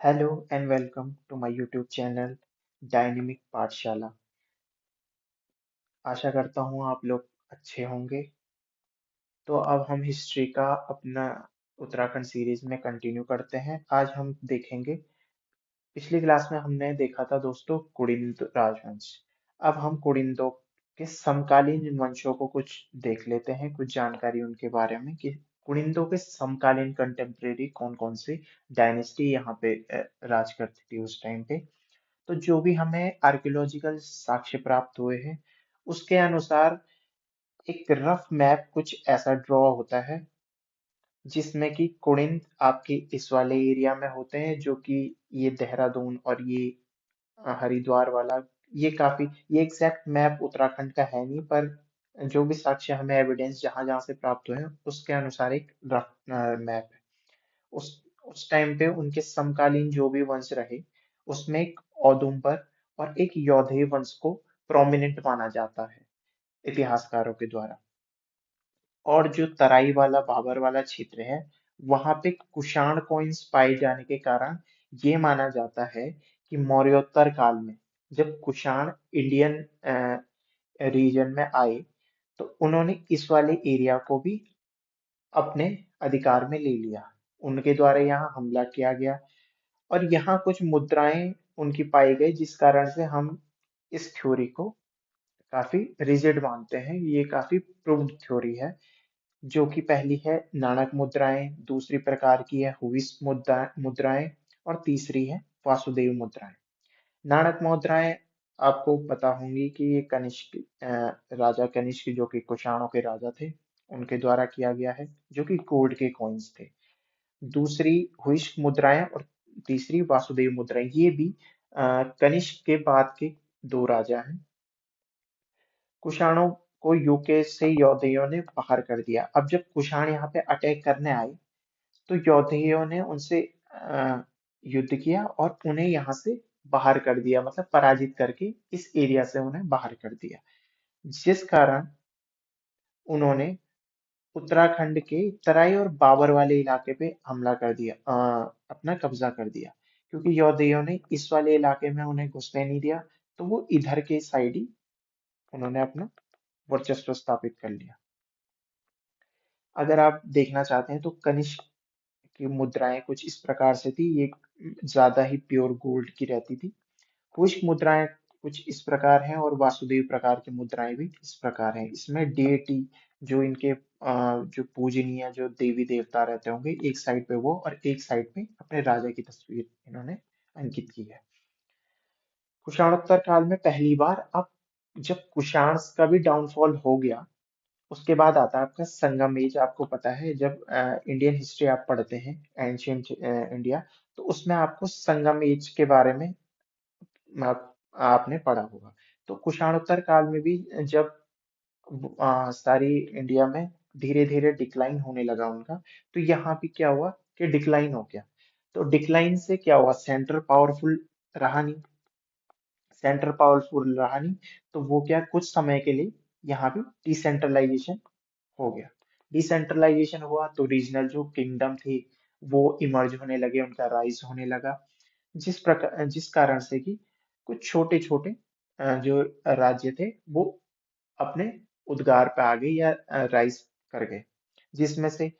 Hello and welcome to my YouTube channel dynamic पाठशाला। आशा करता हूँ आप लोग अच्छे होंगे। तो अब हम हिस्ट्री का अपना उत्तराखंड सीरीज में कंटिन्यू करते हैं। आज हम देखेंगे, पिछली क्लास में हमने देखा था दोस्तों कुडिंद राजवंश। अब हम कुडिंदों के समकालीन वंशों को कुछ देख लेते हैं, कुछ जानकारी उनके बारे में कि कुडिंदों के समकालीन कंटेम्परेरी कौन कौन सी डायनेस्टी यहाँ पे राज करती थी उस टाइम पे। तो जो भी हमें आर्कियोलॉजिकल साक्ष्य प्राप्त हुए हैं उसके अनुसार एक रफ मैप कुछ ऐसा ड्रॉ होता है जिसमें कि कुड़िंद आपके इस वाले एरिया में होते हैं, जो कि ये देहरादून और ये हरिद्वार वाला, ये काफी, ये एग्जैक्ट मैप उत्तराखंड का है नहीं, पर जो भी साक्ष्य हमें एविडेंस जहां जहां से प्राप्त हुए हैं उसके अनुसार एक रफ मैप है। उस उस टाइम पे उनके समकालीन जो भी वंश रहे उसमें एक औदुंबर और एक यौधेय वंश को प्रोमिनेंट माना जाता है इतिहासकारों के द्वारा। और जो तराई वाला बाबर वाला क्षेत्र है वहां पे कुषाण कॉइन्स पाए जाने के कारण ये माना जाता है कि मौर्योत्तर काल में जब कुषाण इंडियन रीजन में आए तो उन्होंने इस वाले एरिया को भी अपने अधिकार में ले लिया। उनके द्वारा यहाँ हमला किया गया और यहाँ कुछ मुद्राएं उनकी पाई गई, जिस कारण से हम इस थ्योरी को काफी रिजिड मानते हैं। ये काफी प्रूव्ड थ्योरी है। जो कि पहली है नाणक मुद्राएं, दूसरी प्रकार की है हुइस मुद्राएं और तीसरी है वासुदेव मुद्राएं। नाणक मुद्राएं आपको पता होंगी कि ये कनिष्क राजा कनिष्क जो कि कुषाणों के राजा थे उनके द्वारा किया गया है, जो कि गोल्ड के कॉइन्स थे। दूसरी हुइस्क मुद्राएं और तीसरी वासुदेव मुद्राएं, ये भी कनिष्क के बाद के दो राजा हैं। कुषाणों को यूके से यौधेयों ने बाहर कर दिया। अब जब कुषाण यहाँ पे अटैक करने आए तो यौधेयों ने उनसे युद्ध किया और उन्हें यहाँ से बाहर कर दिया, मतलब पराजित करके इस एरिया से उन्हें बाहर कर दिया। जिस कारण उन्होंने उत्तराखंड के तराई और बाबर वाले इलाके पे हमला कर दिया, अपना कब्जा कर दिया। क्योंकि यौधेयों ने इस वाले इलाके में उन्हें घुसने नहीं दिया तो वो इधर के साइड ही उन्होंने अपना वर्चस्व स्थापित कर लिया। अगर आप देखना चाहते हैं तो कनिष्क की मुद्राएं कुछ इस प्रकार से थी, ये ज्यादा ही प्योर गोल्ड की रहती थी। कुछ मुद्राएं कुछ इस प्रकार हैं और वासुदेव प्रकार की मुद्राएं भी इस प्रकार हैं। इसमें डेटी जो इनके जो पूजनीय जो देवी देवता रहते होंगे एक साइड पे वो और एक साइड पे अपने राजा की तस्वीर इन्होंने अंकित की है। कुषाणोत्तर काल में पहली बार, अब जब कुषाण का भी डाउनफॉल हो गया उसके बाद आता है आपका संगम एज। आपको पता है जब इंडियन हिस्ट्री आप पढ़ते हैं, एंशियंट इंडिया, तो उसमें आपको संगम एज के बारे में आपने पढ़ा होगा। तो कुषाणोत्तर काल में भी जब सारी इंडिया में धीरे धीरे डिक्लाइन होने लगा उनका, तो यहाँ भी क्या हुआ कि डिक्लाइन हो गया। तो डिक्लाइन से क्या हुआ, सेंटर पावरफुल रहा नहीं। सेंटर पावरफुल रहा नहीं तो वो क्या, कुछ समय के लिए यहाँ भी डिसेंट्रलाइजेशन हो गया। डिसेंट्रलाइजेशन हुआ तो रीजनल जो किंगडम थे वो इमर्ज होने लगे, उनका राइज होने लगा। जिस कारण से कि कुछ छोटे छोटे जो राज्य थे वो अपने उद्गार पे आ गए या राइज कर गए। जिसमें से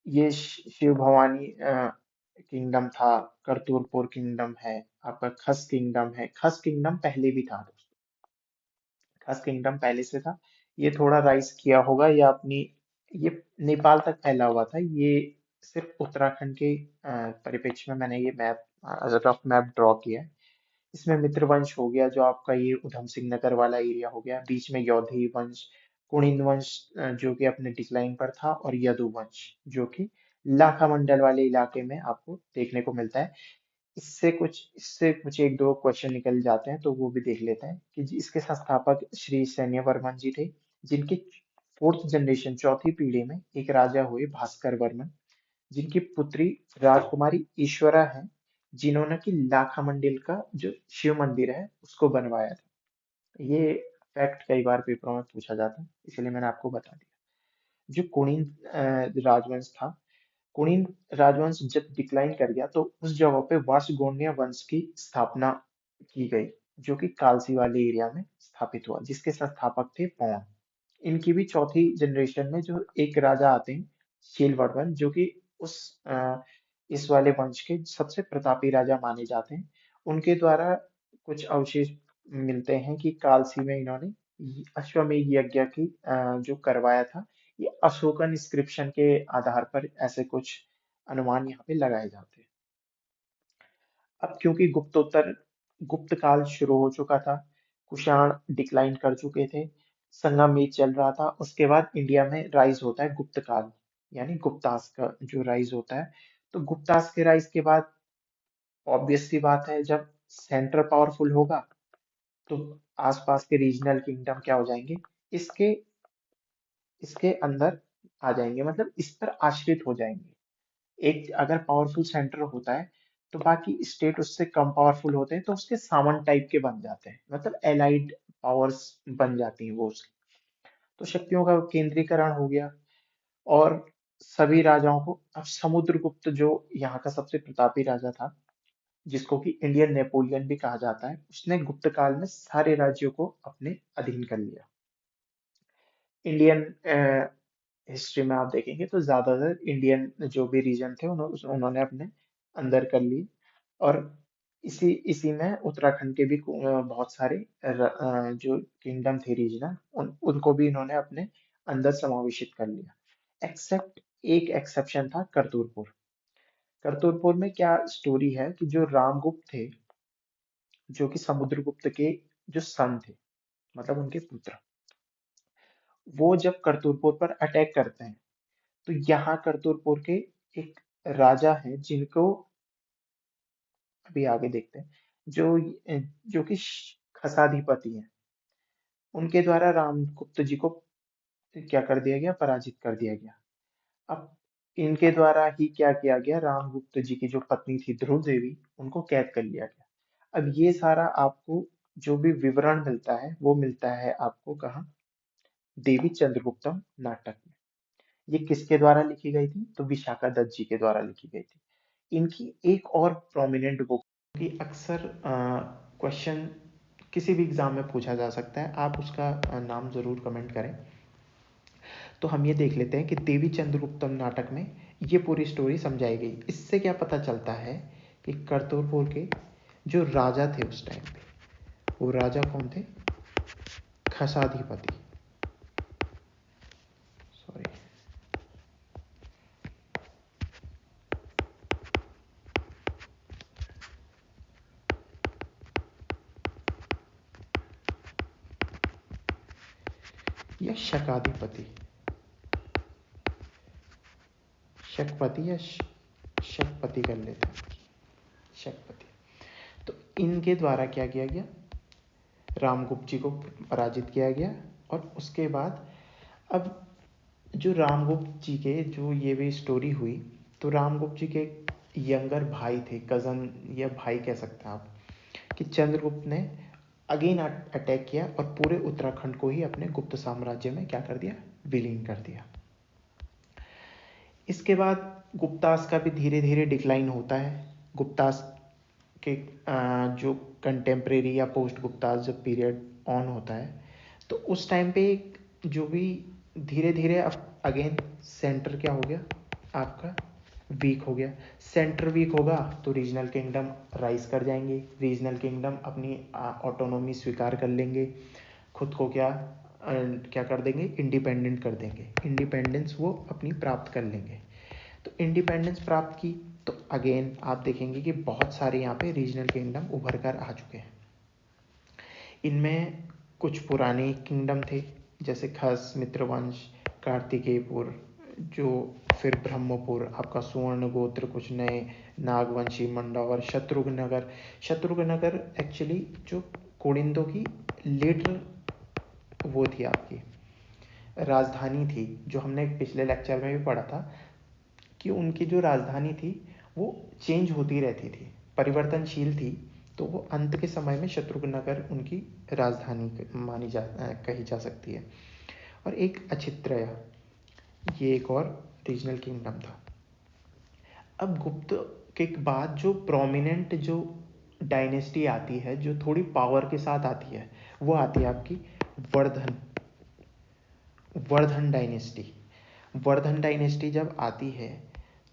ये शिव भवानी किंगडम था, करतुरपुर किंगडम है, आपका खस किंगडम है। खस किंगडम पहले भी था दोस्तों, खस किंगडम पहले से था। ये थोड़ा राइज किया होगा या अपनी, ये नेपाल तक फैला हुआ था। ये सिर्फ उत्तराखंड के परिप्रेक्ष्य में मैंने ये मैप, रफ मैप ड्रॉ किया है। इसमें मित्र वंश हो गया जो आपका ये उधम सिंह नगर वाला एरिया हो गया, बीच में यौधेय वंश, कुणिंद वंश जो कि अपने डिक्लाइन पर था, और यदु वंश जो कि लाखा मंडल वाले इलाके में आपको देखने को मिलता है। इससे कुछ एक दो क्वेश्चन निकल जाते हैं तो वो भी देख लेते हैं कि इसके संस्थापक श्री सैन्य वर्मन जी थे, जिनकी फोर्थ जनरेशन चौथी पीढ़ी में एक राजा हुए भास्कर वर्मन, जिनकी पुत्री राजकुमारी ईश्वरा है, जिन्होंने कि लाखा मंदिर का जो शिव मंदिर है उसको बनवाया था। ये फैक्ट कई बार पेपरों में पूछा जाता है, इसलिए मैंने आपको बता दिया। जो कुणिद राजवंश था कुणिन राजवंश जब डिक्लाइन कर गया तो उस जगह पे वार्षगोन्य वंश की स्थापना की गई, जो कि कालसी वाले एरिया में स्थापित हुआ, जिसके संस्थापक थे पौंड। इनकी भी चौथी जनरेशन में जो एक राजा आते हैं शीलवर्धन, जो कि उस इस वाले वंश के सबसे प्रतापी राजा माने जाते हैं। उनके द्वारा कुछ अवशेष मिलते हैं कि कालसी में इन्होंने अश्वमेध यज्ञ की जो करवाया था, ये अशोकन इंस्क्रिप्शन के आधार पर ऐसे कुछ अनुमान यहाँ पे लगाए जाते हैं। अब क्योंकि गुप्त काल शुरू हो चुका था, कुषाण डिक्लाइन कर चुके थे, संगमयुग चल रहा था, उसके बाद इंडिया में राइज होता है गुप्त काल, यानी गुप्तास का जो राइज होता है। तो गुप्तास के राइज के बाद ऑब्वियस सी बात है, जब सेंटर पावरफुल होगा तो आसपास के रीजनल किंगडम क्या हो जाएंगे, इसके इसके अंदर आ जाएंगे, मतलब इस पर आश्रित हो जाएंगे। एक अगर पावरफुल सेंटर होता है तो बाकी स्टेट उससे कम पावरफुल होते हैं तो उसके सामान टाइप के बन जाते हैं, मतलब एलाइड पावर्स बन जाती हैं वो उसकी। तो शक्तियों का केंद्रीकरण हो गया। और सभी राजाओं को अब समुद्रगुप्त जो यहाँ का सबसे प्रतापी राजा था, जिसको कि इंडियन नेपोलियन भी कहा जाता है, उसने गुप्त काल में सारे राज्यों को अपने अधीन कर लिया। इंडियन हिस्ट्री में आप देखेंगे तो ज्यादातर इंडियन जो भी रीजन थे उन्होंने अपने अंदर कर लिए। और इसी इसी में उत्तराखंड के भी बहुत सारे जो किंगडम थे रीजनल, उनको भी इन्होंने अपने अंदर समावेशित कर लिया। एक्सेप्ट एक एक्सेप्शन था, करतुरपुर। करतुरपुर में क्या स्टोरी है कि जो रामगुप्त थे, जो कि समुद्रगुप्त के जो सन थे, मतलब उनके पुत्र, वो जब करतुरपुर पर अटैक करते हैं तो यहाँ करतुरपुर के एक राजा हैं जिनको अभी आगे देखते हैं, जो कि खसाधिपति हैं, उनके द्वारा रामगुप्त जी को क्या कर दिया गया, पराजित कर दिया गया। अब इनके द्वारा ही क्या किया गया, रामगुप्त जी की जो पत्नी थी ध्रुव देवी, उनको कैद कर लिया गया। अब ये सारा आपको जो भी विवरण मिलता है वो मिलता है आपको कहाँ, देवी चंद्रगुप्तम नाटक में। ये किसके द्वारा लिखी गई थी, तो विशाखा दत्त जी के द्वारा लिखी गई थी। इनकी एक और प्रोमिनेंट बुक की अक्सर क्वेश्चन किसी भी एग्जाम में पूछा जा सकता है, आप उसका नाम जरूर कमेंट करें। तो हम ये देख लेते हैं कि देवी चंद्रगुप्तम नाटक में ये पूरी स्टोरी समझाई गई। इससे क्या पता चलता है कि करतुरपुर के जो राजा थे उस टाइम पे, वो राजा कौन थे, खसाधिपति, सॉरी, या शकाधिपति, शकपति या शकपति कर लेते हैं, शकपति। तो इनके द्वारा क्या किया गया, रामगुप्त जी को पराजित किया गया। और उसके बाद अब जो रामगुप्त जी के जो ये भी स्टोरी हुई, तो रामगुप्त जी के यंगर भाई थे, कजन या भाई कह सकते हैं आप, कि चंद्रगुप्त ने अगेन अटैक किया और पूरे उत्तराखंड को ही अपने गुप्त साम्राज्य में क्या कर दिया, विलीन कर दिया। इसके बाद गुप्तास का भी धीरे धीरे डिक्लाइन होता है। गुप्तास के जो कंटेम्प्रेरी या पोस्ट गुप्तास जब पीरियड ऑन होता है, तो उस टाइम पे जो भी धीरे धीरे अब अगेन सेंटर क्या हो गया आपका, वीक हो गया। सेंटर वीक होगा तो रीजनल किंगडम राइज कर जाएंगे, रीजनल किंगडम अपनी ऑटोनॉमी स्वीकार कर लेंगे, खुद को क्या कर देंगे, इंडिपेंडेंट कर देंगे, इंडिपेंडेंस वो अपनी प्राप्त कर लेंगे। तो इंडिपेंडेंस प्राप्त की तो अगेन आप देखेंगे कि बहुत सारे यहाँ पे रीजनल किंगडम उभर कर आ चुके हैं। इनमें कुछ पुराने किंगडम थे, जैसे खस, मित्रवंश, कार्तिकेयपुर, जो फिर ब्रह्मपुर, आपका सुवर्ण गोत्र, कुछ नए नागवंशी, मंडौर, शत्रुघ्नगर। शत्रुघ्नगर एक्चुअली जो कुड़िंदों की लेटर वो थी आपकी राजधानी थी, जो हमने पिछले लेक्चर में भी पढ़ा था कि उनकी जो राजधानी थी वो चेंज होती रहती थी, परिवर्तनशील थी। तो वो अंत के समय में शत्रुघ्नगर उनकी राजधानी कही जा सकती है। और एक अछित्रय, ये एक और रीजनल किंगडम था। अब गुप्त के बाद जो प्रोमिनेंट जो डायनेस्टी आती है, जो थोड़ी पावर के साथ आती है, वो आती है आपकी वर्धन वर्धन डायनेस्टी। वर्धन डायनेस्टी जब आती है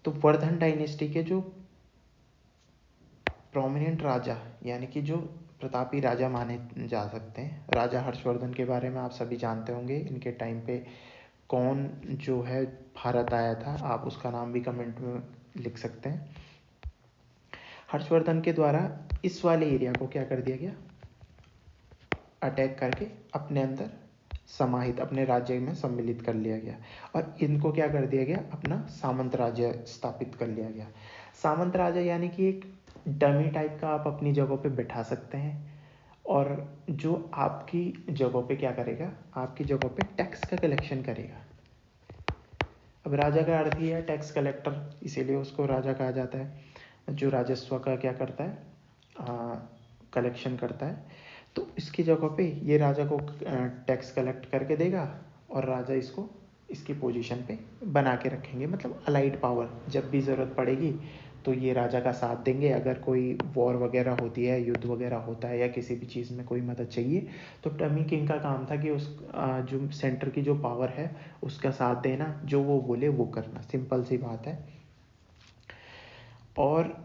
तो वर्धन डायनेस्टी के जो प्रोमिनेंट राजा, यानी कि जो प्रतापी राजा माने जा सकते हैं, राजा हर्षवर्धन के बारे में आप सभी जानते होंगे। इनके टाइम पे कौन जो है भारत आया था, आप उसका नाम भी कमेंट में लिख सकते हैं। हर्षवर्धन के द्वारा इस वाले एरिया को क्या कर दिया गया, अटैक करके अपने अंदर समाहित, अपने राज्य में सम्मिलित कर लिया गया, और इनको क्या कर दिया गया, अपना सामंत राज्य स्थापित कर लिया गया। सामंत राज्य यानी कि एक डमी टाइप का आप अपनी जगह पे बैठा सकते हैं, और जो आपकी जगह पे क्या करेगा, आपकी जगह पे टैक्स का कलेक्शन करेगा। अब राजा का अर्थ ही है टैक्स कलेक्टर, इसीलिए उसको राजा कहा जाता है, जो राजस्व का क्या करता है, कलेक्शन करता है। तो इसकी जगह पे ये राजा को टैक्स कलेक्ट करके देगा, और राजा इसको इसकी पोजीशन पे बना के रखेंगे, मतलब अलाइड पावर। जब भी ज़रूरत पड़ेगी तो ये राजा का साथ देंगे। अगर कोई वॉर वगैरह होती है, युद्ध वगैरह होता है, या किसी भी चीज़ में कोई मदद चाहिए, तो टमी किंग का काम था कि उस जो सेंटर की जो पावर है उसका साथ देना, जो वो बोले वो करना, सिंपल सी बात है। और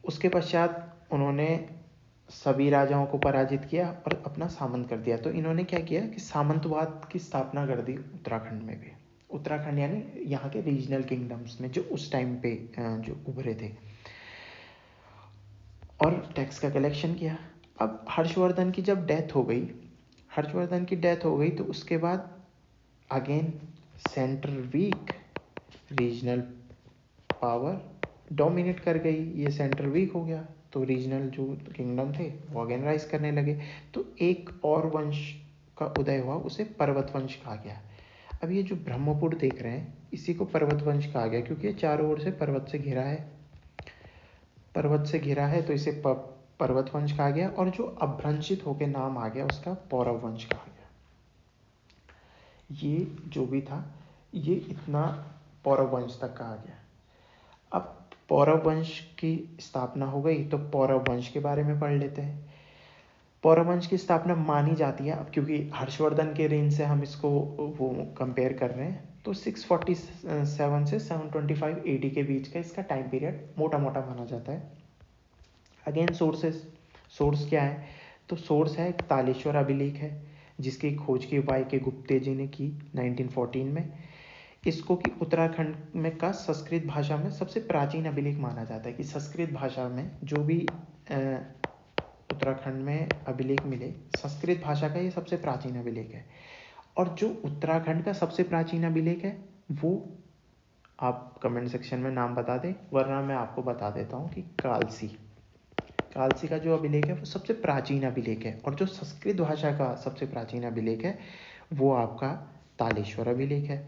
उसके पश्चात उन्होंने सभी राजाओं को पराजित किया और अपना सामंत कर दिया। तो इन्होंने क्या किया कि सामंतवाद की स्थापना कर दी उत्तराखंड में भी। उत्तराखंड यानी यहाँ के रीजनल किंगडम्स में जो उस टाइम पे जो उभरे थे, और टैक्स का कलेक्शन किया। अब हर्षवर्धन की जब डेथ हो गई, हर्षवर्धन की डेथ हो गई, तो उसके बाद again centre weak, regional power dominate कर गई, ये सेंटर वीक हो गया, तो रीजनल जो किंगडम थे वो अगेन राइज करने लगे। तो एक और वंश का उदय हुआ, उसे पर्वत वंश कहा गया। अब ये जो ब्रह्मपुत्र देख रहे हैं, इसी को पर्वत वंश कहा गया, क्योंकि ये चारों ओर से पर्वत से घिरा है, पर्वत से घिरा है, तो इसे पर्वत वंश कहा गया। और जो अभ्रंशित होकर नाम आ गया उसका पौरव वंश कहा गया। ये जो भी था, ये इतना पौरव वंश तक कहा गया। अब पौरव वंश की स्थापना हो गई, तो पौरव वंश के बारे में पढ़ लेते हैं। पौरव वंश की स्थापना मानी जाती है, अब क्योंकि हर्षवर्धन के रेंज से हम इसको वो कंपेयर कर रहे हैं, तो 647 से 725 AD के बीच का इसका टाइम पीरियड मोटा मोटा माना जाता है। अगेन सोर्स क्या है, तो सोर्स है तालेश्वर अभिलेख है, जिसकी खोज की वाई के गुप्ते जी ने की 1914 में। इसको कि उत्तराखंड में का संस्कृत भाषा में सबसे प्राचीन अभिलेख माना जाता है, कि संस्कृत भाषा में जो भी उत्तराखंड में अभिलेख मिले, संस्कृत भाषा का ये सबसे प्राचीन अभिलेख है। और जो उत्तराखंड का सबसे प्राचीन अभिलेख है, वो आप कमेंट सेक्शन में नाम बता दें, वरना मैं आपको बता देता हूँ कि कालसी का जो अभिलेख है वो सबसे प्राचीन अभिलेख है। और जो संस्कृत भाषा का सबसे प्राचीन अभिलेख है वो आपका तालेश्वर अभिलेख है।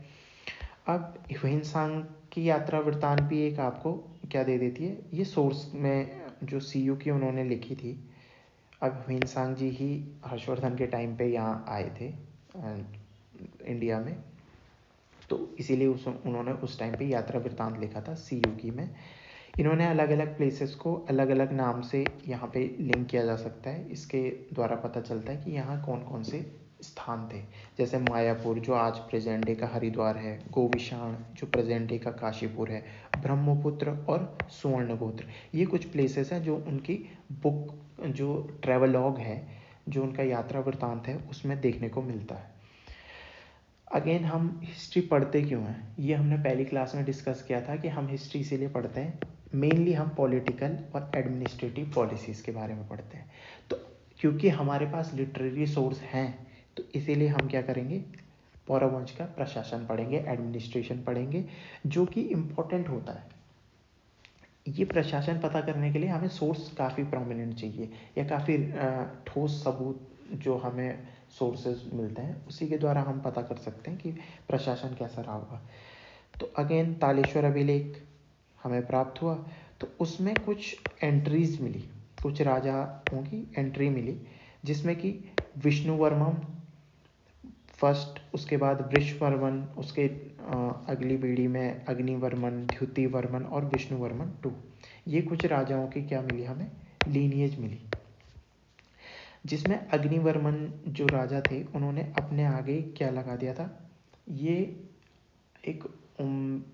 अब ह्वेनसांग की यात्रा वृत्तांत भी एक आपको क्या दे देती है, ये सोर्स में जो CU की उन्होंने लिखी थी। अब ह्वेनसांग जी ही हर्षवर्धन के टाइम पे यहाँ आए थे इंडिया में, तो इसीलिए उन्होंने उस टाइम पे यात्रा वृत्तांत लिखा था CU की में। इन्होंने अलग अलग प्लेसेस को अलग अलग नाम से यहाँ पे लिंक किया जा सकता है, इसके द्वारा पता चलता है कि यहाँ कौन कौन से स्थान थे। जैसे मायापुर जो आज प्रेजेंट डे का हरिद्वार है, गोविशाण जो प्रेजेंट डे का काशीपुर है, ब्रह्मपुत्र और सुवर्णगोत्र, ये कुछ प्लेसेस हैं जो उनकी बुक जो ट्रेवलॉग है, जो उनका यात्रा वृत्तांत है, उसमें देखने को मिलता है। अगेन हम हिस्ट्री पढ़ते क्यों हैं, ये हमने पहली क्लास में डिस्कस किया था कि हम हिस्ट्री इसीलिए पढ़ते हैं, मेनली हम पॉलिटिकल और एडमिनिस्ट्रेटिव पॉलिसीज़ के बारे में पढ़ते हैं। तो क्योंकि हमारे पास लिटरेरी सोर्स हैं, तो इसीलिए हम क्या करेंगे, पौरव वंश का प्रशासन पढ़ेंगे, एडमिनिस्ट्रेशन पढ़ेंगे, जो कि इम्पोर्टेंट होता है। ये प्रशासन पता करने के लिए हमें सोर्स काफ़ी प्रोमिनेंट चाहिए, या काफ़ी ठोस सबूत जो हमें सोर्सेज मिलते हैं, उसी के द्वारा हम पता कर सकते हैं कि प्रशासन कैसा रहा होगा। तो अगेन तालेश्वर अभिलेख हमें प्राप्त हुआ, तो उसमें कुछ एंट्रीज मिली, कुछ राजाओं की एंट्री मिली, जिसमें कि विष्णुवर्मन फर्स्ट, उसके बाद वृषवर्मन, उसके अगली पीढ़ी में अग्निवर्मन, द्युतिवर्मन और विष्णुवर्मन टू। ये कुछ राजाओं की क्या मिली हमें, लीनिएज मिली, जिसमें अग्निवर्मन जो राजा थे उन्होंने अपने आगे क्या लगा दिया था, ये एक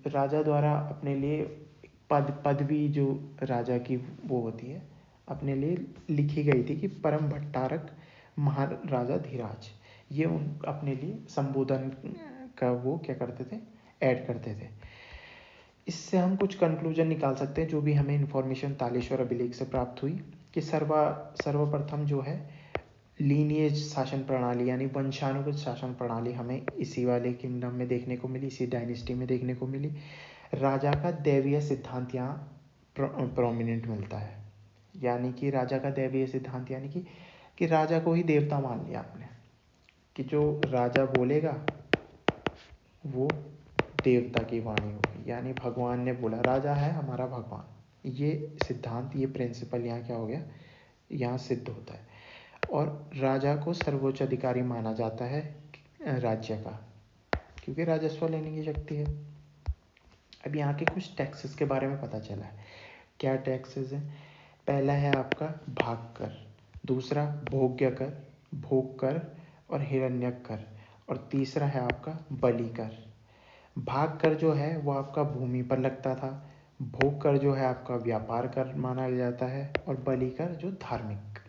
राजा द्वारा अपने लिए पदवी जो राजा की वो होती है अपने लिए लिखी गई थी कि परम भट्टारक महाराजा धीराज, ये उन अपने लिए संबोधन का वो क्या करते थे, ऐड करते थे। इससे हम कुछ कंक्लूजन निकाल सकते हैं जो भी हमें इन्फॉर्मेशन तालेश्वर अभिलेख से प्राप्त हुई कि सर्वप्रथम जो है लीनिएज शासन प्रणाली यानी वंशानुगत शासन प्रणाली हमें इसी वाले किंगडम में देखने को मिली, इसी डायनेस्टी में देखने को मिली। राजा का दैवीय सिद्धांत यहाँ प्रोमिनेंट मिलता है, यानी कि राजा का दैवीय सिद्धांत यानी कि राजा को ही देवता मान लिया आपने, कि जो राजा बोलेगा वो देवता की वाणी होगी, यानी भगवान ने बोला, राजा है हमारा भगवान। ये सिद्धांत, ये प्रिंसिपल यहाँ क्या हो गया, यहाँ सिद्ध होता है। और राजा को सर्वोच्च अधिकारी माना जाता है राज्य का, क्योंकि राजस्व लेने की शक्ति है। अब यहाँ के कुछ टैक्सेस के बारे में पता चला है। क्या टैक्सेस हैं, पहला है आपका भाग कर, दूसरा भोग्य कर, भोग कर और हिरण्यक कर, और तीसरा है आपका बलि कर। भाग कर जो है वो आपका भूमि पर लगता था, भोग कर जो है आपका व्यापार कर माना जाता है, और बलि कर जो धार्मिक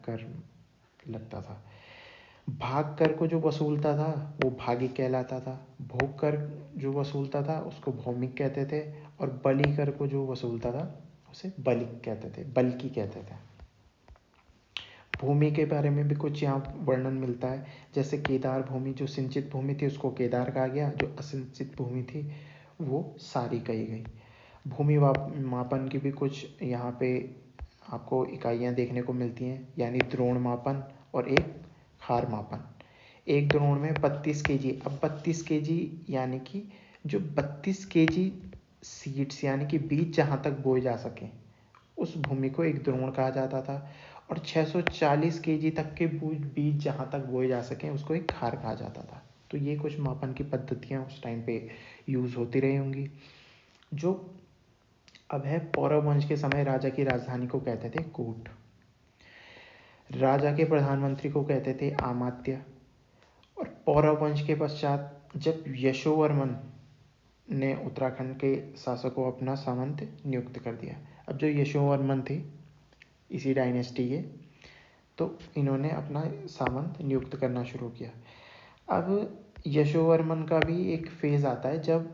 कर लगता था। भाग कर को जो वसूलता था वो भागी कहलाता था, भोग कर जो वसूलता था उसको भौमिक कहते थे, और बलि कर को जो वसूलता था उसे बलिक कहते थे, बल्कि कहते थे। भूमि के बारे में भी कुछ यहाँ वर्णन मिलता है, जैसे केदार भूमि, जो सिंचित भूमि थी उसको केदार कहा गया, जो असिंचित भूमि थी वो सारी कही गई। भूमि मापन की भी कुछ यहाँ पे आपको इकाइयाँ देखने को मिलती हैं, यानी द्रोण मापन और एक हार मापन। एक द्रोण में 32 kg। अब 32 kg यानी कि जो 32 kg सीड्स यानी कि बीज जहाँ तक बोए जा सके उस भूमि को एक द्रोण कहा जाता था, और 640 kg तक के बीज जहाँ तक बोए जा सकें उसको एक खार कहा जाता था। तो ये कुछ मापन की पद्धतियाँ उस टाइम पे यूज़ होती रही होंगी। जो अब है पौरव वंश के समय राजा की राजधानी को कहते थे कोट, राजा के प्रधानमंत्री को कहते थे आमात्य, और पौरव वंश के पश्चात जब यशोवर्मन ने उत्तराखंड के शासक को अपना सामंत नियुक्त कर दिया। अब जो यशोवर्मन थे इसी डायनेस्टी के, तो इन्होंने अपना सामंत नियुक्त करना शुरू किया। अब यशोवर्मन का भी एक फेज़ आता है जब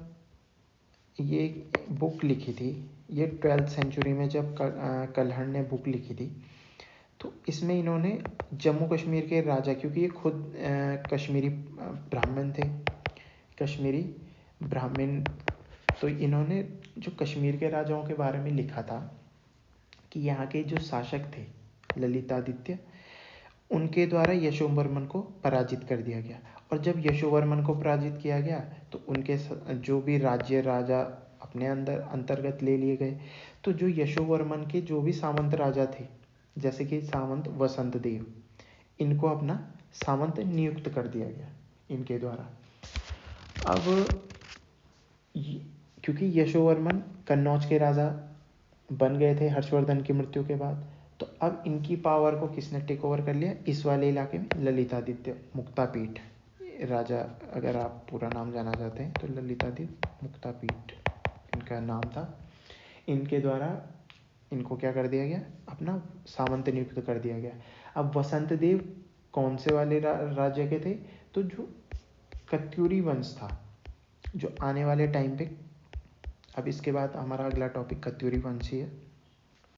ये बुक लिखी थी, ये 12th सेंचुरी में जब कल्हड़ ने बुक लिखी थी, तो इसमें इन्होंने जम्मू कश्मीर के राजा, क्योंकि ये खुद कश्मीरी ब्राह्मण थे, कश्मीरी ब्राह्मण, तो इन्होंने जो कश्मीर के राजाओं के बारे में लिखा था कि यहाँ के जो शासक थे ललितादित्य, उनके द्वारा यशोवर्मन को पराजित कर दिया गया। और जब यशोवर्मन को पराजित किया गया तो उनके जो भी राज्य राजा अपने अंतर्गत ले लिए गए। तो जो यशोवर्मन के जो भी सामंत राजा थे, जैसे कि सामंत वसंत देव, इनको अपना सामंत नियुक्त कर दिया गया इनके द्वारा। अब क्योंकि यशोवर्मन कन्नौज के राजा बन गए थे हर्षवर्धन की मृत्यु के बाद, तो अब इनकी पावर को किसने टेक ओवर कर लिया, इस वाले इलाके में ललितादित्य मुक्तापीठ राजा, अगर आप पूरा नाम जाना चाहते हैं तो ललितादित्य मुक्तापीठ इनका नाम था। इनके द्वारा इनको क्या कर दिया गया, अपना सामंत नियुक्त कर दिया गया। अब वसंत देव कौन से वाले राज्य के थे, तो जो कत्यूरी वंश था, जो आने वाले टाइम पे, अब इसके बाद हमारा अगला टॉपिक कत्यूरी वंश ही है।